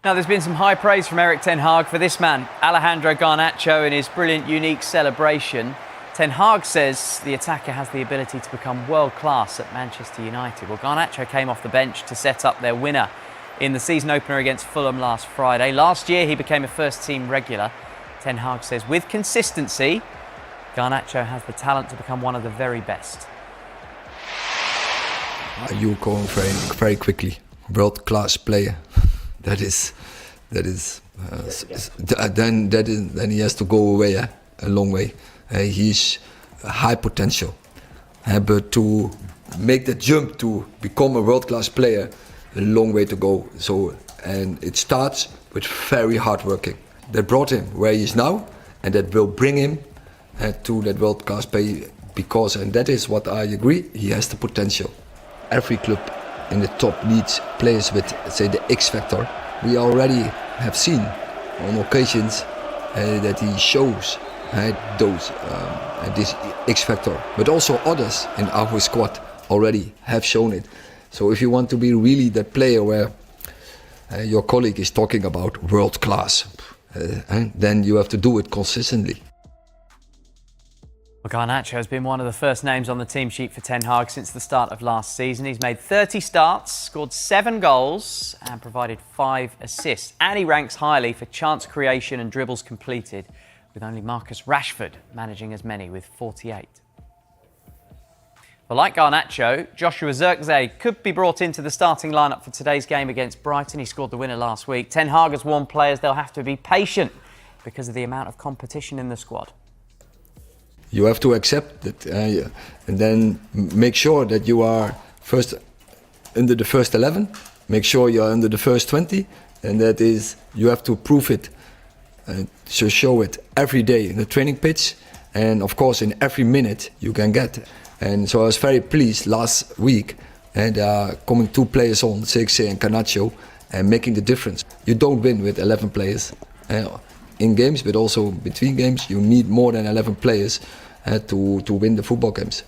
Now, there's been some high praise from Erik Ten Hag for this man, Alejandro Garnacho, in his brilliant, unique celebration. Ten Hag says the attacker has the ability to become world-class at Manchester United. Well, Garnacho came off the bench to set up their winner in the season opener against Fulham last Friday. Last year, he became a first-team regular. Ten Hag says with consistency, Garnacho has the talent to become one of the very best. You're going very quickly. World-class player. Then he has to go away a long way. He's high potential, but to make the jump to become a world-class player, a long way to go. And it starts with very hard working. That brought him where he is now, and that will bring him to that world-class play. And that is what I agree. He has the potential. Every club in the top needs players with, say, the X factor. We already have seen on occasions that he shows this X factor, but also others in our squad already have shown it. So if you want to be really that player where your colleague is talking about world class, then you have to do it consistently. Well, Garnacho has been one of the first names on the team sheet for Ten Hag since the start of last season. He's made 30 starts, scored 7 goals and provided 5 assists. And he ranks highly for chance creation and dribbles completed, with only Marcus Rashford managing as many with 48. Well, like Garnacho, Joshua Zirkzee could be brought into the starting lineup for today's game against Brighton. He scored the winner last week. Ten Hag has warned players they'll have to be patient because of the amount of competition in the squad. You have to accept that and then make sure that you are first under the first 11, make sure you are under the first 20, and that is, you have to prove it, so show it every day in the training pitch, and of course in every minute you can get. And so I was very pleased last week, and coming 2 players on, Zirkzee and Garnacho, and making the difference. You don't win with 11 players. In games, but also between games, you need more than 11 players to win the football games.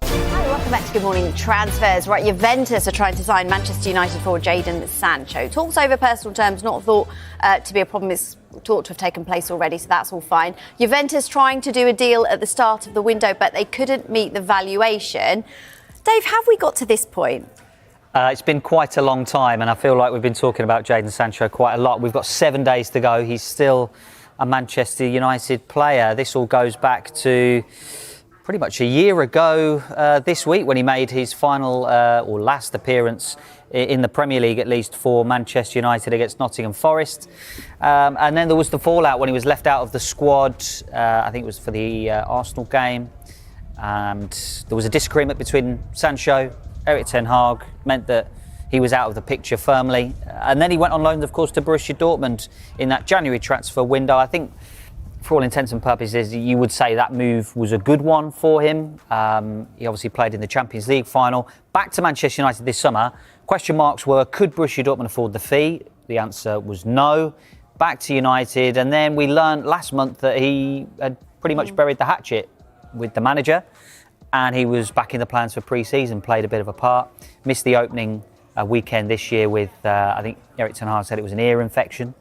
Hi, welcome back to Good Morning Transfers. Right, Juventus are trying to sign Manchester United forward Jadon Sancho. Talks over personal terms, not thought to be a problem. It's thought to have taken place already, so that's all fine. Juventus trying to do a deal at the start of the window, but they couldn't meet the valuation. Dave, have we got to this point? It's been quite a long time, and I feel like we've been talking about Jadon Sancho quite a lot. We've got 7 days to go. He's still a Manchester United player. This all goes back to pretty much a year ago this week when he made his final or last appearance in the Premier League, at least for Manchester United against Nottingham Forest. And then there was the fallout when he was left out of the squad. I think it was for the Arsenal game. And there was a disagreement between Sancho, Erik Ten Hag, meant that he was out of the picture firmly. And then he went on loan, of course, to Borussia Dortmund in that January transfer window. I think, for all intents and purposes, you would say that move was a good one for him. He obviously played in the Champions League final. Back to Manchester United this summer. Question marks were, could Borussia Dortmund afford the fee? The answer was no. Back to United. And then we learned last month that he had pretty much buried the hatchet with the manager. And he was back in the plans for pre-season, played a bit of a part. Missed the opening weekend this year with, I think Erik Ten Hag said it was an ear infection.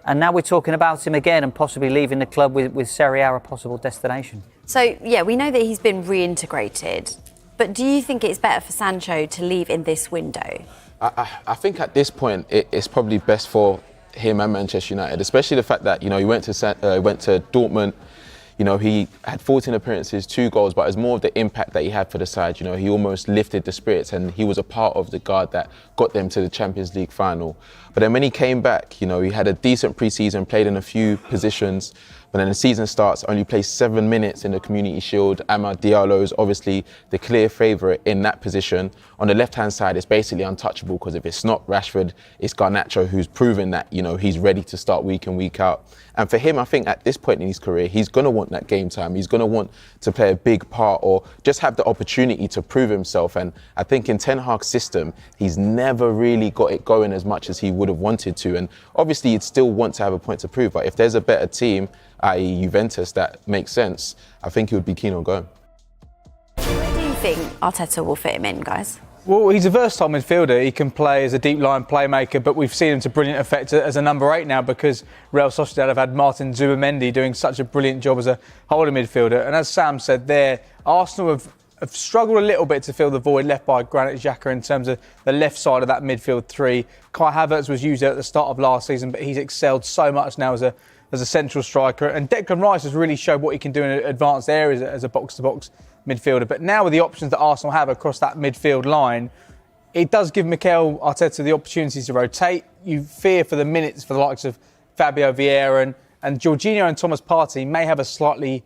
And now we're talking about him again and possibly leaving the club with Serie A a possible destination. So, yeah, we know that he's been reintegrated. But do you think it's better for Sancho to leave in this window? I think at this point, it's probably best for him and Manchester United, especially the fact that, he went to Dortmund. He had 14 appearances, 2 goals, but it was more of the impact that he had for the side. He almost lifted the spirits, and he was a part of the guard that got them to the Champions League final. But then when he came back, he had a decent pre-season, played in a few positions. But then the season starts, only plays 7 minutes in the Community Shield. Amad Diallo is obviously the clear favourite in that position. On the left-hand side, it's basically untouchable because if it's not Rashford, it's Garnacho, who's proven that, he's ready to start week in, week out. And for him, I think at this point in his career, he's going to want that game time. He's going to want to play a big part or just have the opportunity to prove himself. And I think in Ten Hag's system, he's never really got it going as much as he would have wanted to. And obviously, he'd still want to have a point to prove. But if there's a better team, i.e. Juventus, that makes sense, I think he would be keen on going. Where do you think Arteta will fit him in, guys? Well, he's a versatile midfielder. He can play as a deep line playmaker, but we've seen him to brilliant effect as a number 8 now because Real Sociedad have had Martin Zubimendi doing such a brilliant job as a holding midfielder. And as Sam said there, Arsenal have struggled a little bit to fill the void left by Granit Xhaka in terms of the left side of that midfield 3. Kai Havertz was used at the start of last season, but he's excelled so much now as a central striker. And Declan Rice has really showed what he can do in advanced areas as a box-to-box midfielder. But now with the options that Arsenal have across that midfield line, it does give Mikel Arteta the opportunity to rotate. You fear for the minutes for the likes of Fabio Vieira and Jorginho and Thomas Partey may have a slightly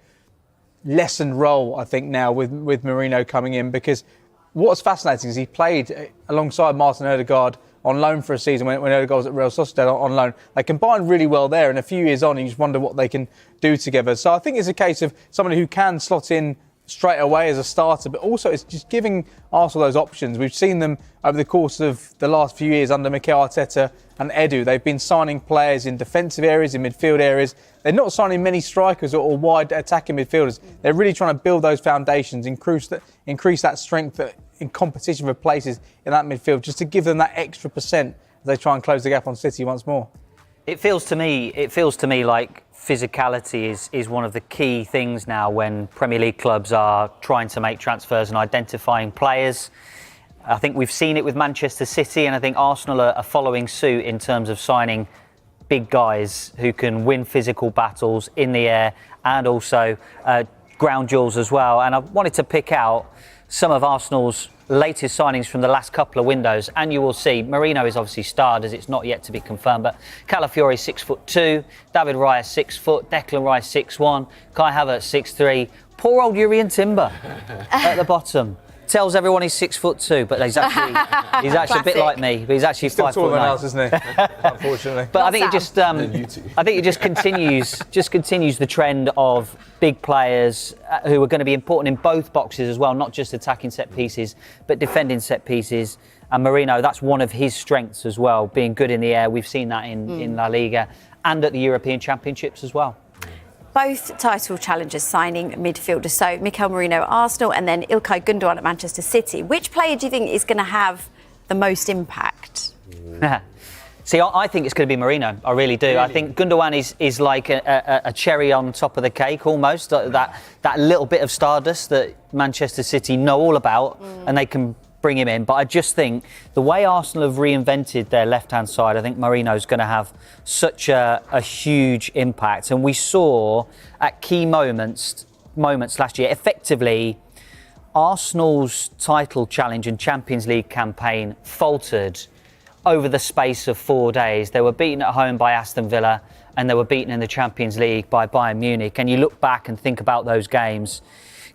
lessened role, I think, now with Mourinho coming in, because what's fascinating is he played alongside Martin Odegaard on loan for a season when Odegaard was at Real Sociedad on loan. They combined really well there, and a few years on you just wonder what they can do together. So I think it's a case of somebody who can slot in straight away as a starter, but also it's just giving Arsenal those options. We've seen them over the course of the last few years under Mikel Arteta and Edu. They've been signing players in defensive areas, in midfield areas. They're not signing many strikers or wide attacking midfielders. They're really trying to build those foundations, increase that strength in competition for places in that midfield, just to give them that extra percent as they try and close the gap on City once more. It feels to me like physicality is one of the key things now when Premier League clubs are trying to make transfers and identifying players. I think we've seen it with Manchester City, and I think Arsenal are following suit in terms of signing big guys who can win physical battles in the air and also ground duels as well. And I wanted to pick out some of Arsenal's latest signings from the last couple of windows, and you will see Marino is obviously starred as it's not yet to be confirmed, but Calafiori 6'2", David Raya 6 foot, Declan Rice 6'1", Kai Havertz 6'3", poor old Urian Timber at the bottom. Tells everyone he's 6'2", but he's actually a bit like me. But he's actually Still 5'9". taller than us, isn't he? Unfortunately. But I think it just continues the trend of big players who are going to be important in both boxes as well, not just attacking set pieces, but defending set pieces. And Marino, that's one of his strengths as well, being good in the air. We've seen that in La Liga and at the European Championships as well. Both title challengers signing midfielders. So Mikel Merino at Arsenal and then Ilkay Gundogan at Manchester City. Which player do you think is going to have the most impact? See, I think it's going to be Marino. I really do. Really? I think Gundogan is like a cherry on top of the cake almost. That little bit of stardust that Manchester City know all about and they can bring him in. But I just think the way Arsenal have reinvented their left-hand side, I think Marino's going to have such a huge impact. And we saw at key moments last year, effectively, Arsenal's title challenge and Champions League campaign faltered over the space of 4 days. They were beaten at home by Aston Villa and they were beaten in the Champions League by Bayern Munich. And you look back and think about those games.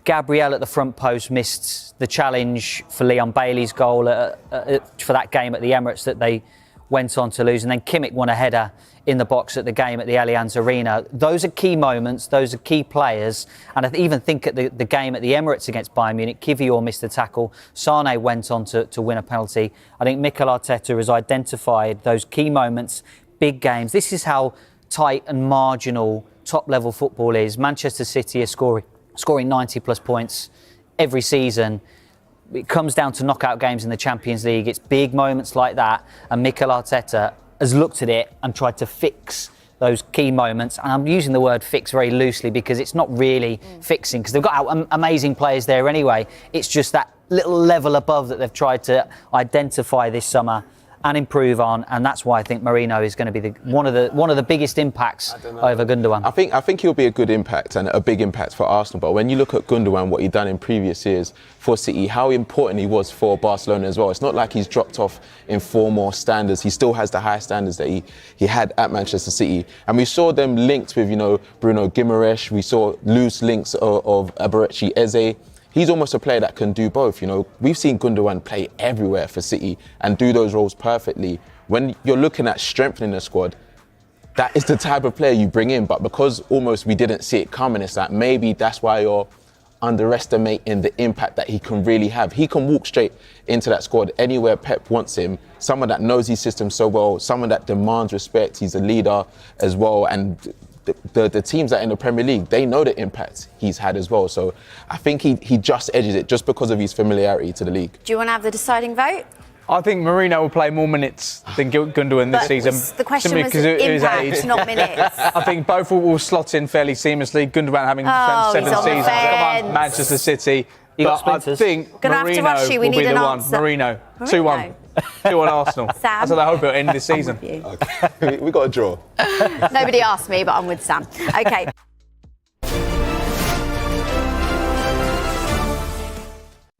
Gabriel at the front post missed the challenge for Leon Bailey's goal for that game at the Emirates that they went on to lose. And then Kimmich won a header in the box at the game at the Allianz Arena. Those are key moments. Those are key players. And I even think at the game at the Emirates against Bayern Munich, Kivior missed a tackle. Sane went on to win a penalty. I think Mikel Arteta has identified those key moments, big games. This is how tight and marginal top-level football is. Manchester City are scoring 90 plus points every season. It comes down to knockout games in the Champions League. It's big moments like that. And Mikel Arteta has looked at it and tried to fix those key moments. And I'm using the word fix very loosely because it's not really fixing, because they've got amazing players there anyway. It's just that little level above that they've tried to identify this summer and improve on, and that's why I think Marino is going to be one of the biggest impacts over Gundogan. I think he'll be a good impact and a big impact for Arsenal. But when you look at Gundogan, what he'd done in previous years for City, how important he was for Barcelona as well. It's not like he's dropped off in form or standards. He still has the high standards that he had at Manchester City, and we saw them linked with Bruno Guimaraes. We saw loose links of Eberechi Eze. He's almost a player that can do both. We've seen Gundogan play everywhere for City and do those roles perfectly. When you're looking at strengthening the squad, that is the type of player you bring in. But because almost we didn't see it coming, it's like maybe that's why you're underestimating the impact that he can really have. He can walk straight into that squad anywhere Pep wants him. Someone that knows his system so well, someone that demands respect. He's a leader as well. And the teams that are in the Premier League, they know the impact he's had as well. So I think he just edges it just because of his familiarity to the league. Do you want to have the deciding vote? I think Mourinho will play more minutes than Gundogan this season. The question simply was because of his impact, age. not minutes. I think both will slot in fairly seamlessly. Gundogan having spent 7 he's on the seasons. Come on, fence. Manchester City. You got But I splinters. think Gonna have to rush Mourinho you, we will need be an the one. answer. Mourinho. Mourinho. 2-1. 2-1 Arsenal. Sam? That's what I hope it'll end this season. You. Okay. We got a draw. Nobody asked me, but I'm with Sam. Okay.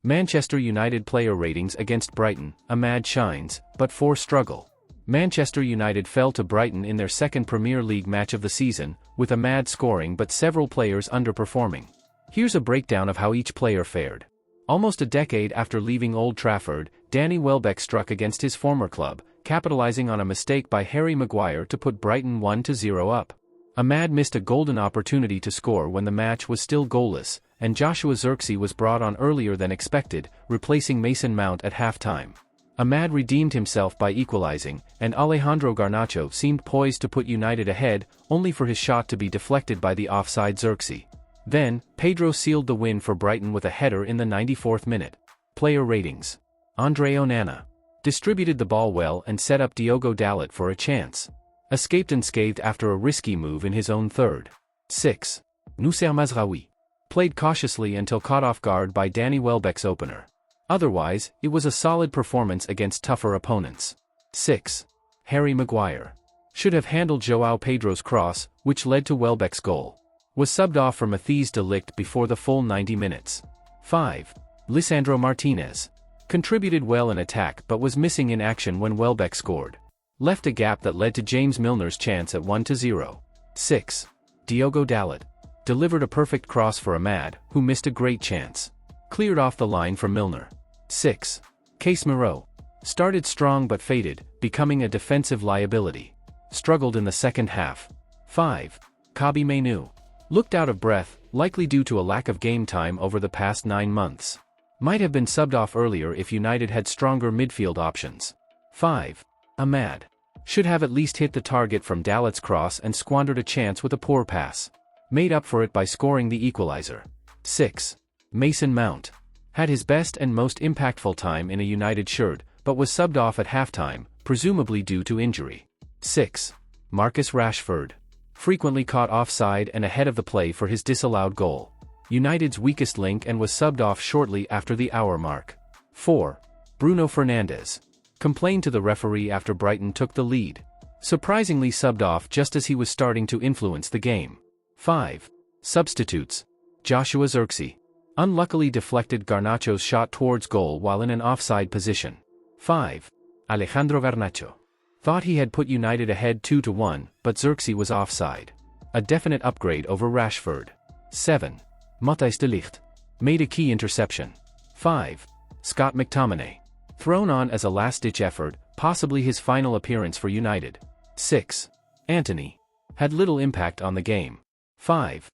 Manchester United player ratings against Brighton. Ahmad shines, but 4 struggle. Manchester United fell to Brighton in their second Premier League match of the season, with Ahmad scoring but several players underperforming. Here's a breakdown of how each player fared. Almost a decade after leaving Old Trafford, Danny Welbeck struck against his former club, capitalising on a mistake by Harry Maguire to put Brighton 1-0 up. Ahmad missed a golden opportunity to score when the match was still goalless, and Joshua Zirkzee was brought on earlier than expected, replacing Mason Mount at halftime. Ahmad redeemed himself by equalising, and Alejandro Garnacho seemed poised to put United ahead, only for his shot to be deflected by the offside Zirkzee. Then, Pedro sealed the win for Brighton with a header in the 94th minute. Player ratings. Andre Onana distributed the ball well and set up Diogo Dalot for a chance. Escaped unscathed after a risky move in his own third. 6. Noussair Mazraoui played cautiously until caught off guard by Danny Welbeck's opener. Otherwise, it was a solid performance against tougher opponents. 6. Harry Maguire should have handled João Pedro's cross, which led to Welbeck's goal. Was subbed off for Matthijs de Ligt before the full 90 minutes. 5. Lisandro Martinez contributed well in attack but was missing in action when Welbeck scored. Left a gap that led to James Milner's chance at 1-0. 6. Diogo Dalot delivered a perfect cross for Ahmad, who missed a great chance. Cleared off the line for Milner. 6. Casemiro started strong but faded, becoming a defensive liability. Struggled in the second half. 5. Kobbie Mainoo looked out of breath, likely due to a lack of game time over the past 9 months. Might have been subbed off earlier if United had stronger midfield options. 5. Ahmad should have at least hit the target from Dalot's cross and squandered a chance with a poor pass. Made up for it by scoring the equalizer. 6. Mason Mount had his best and most impactful time in a United shirt, but was subbed off at halftime, presumably due to injury. 6. Marcus Rashford frequently caught offside and ahead of the play for his disallowed goal. United's weakest link and was subbed off shortly after the hour mark. 4. Bruno Fernandes complained to the referee after Brighton took the lead. Surprisingly subbed off just as he was starting to influence the game. 5. Substitutes. Joshua Zirkzee unluckily deflected Garnacho's shot towards goal while in an offside position. 5. Alejandro Garnacho thought he had put United ahead 2-1, but Zirkzee was offside. A definite upgrade over Rashford. 7. Matthijs de Ligt made a key interception. 5. Scott McTominay thrown on as a last-ditch effort, possibly his final appearance for United. 6. Antony had little impact on the game. 5.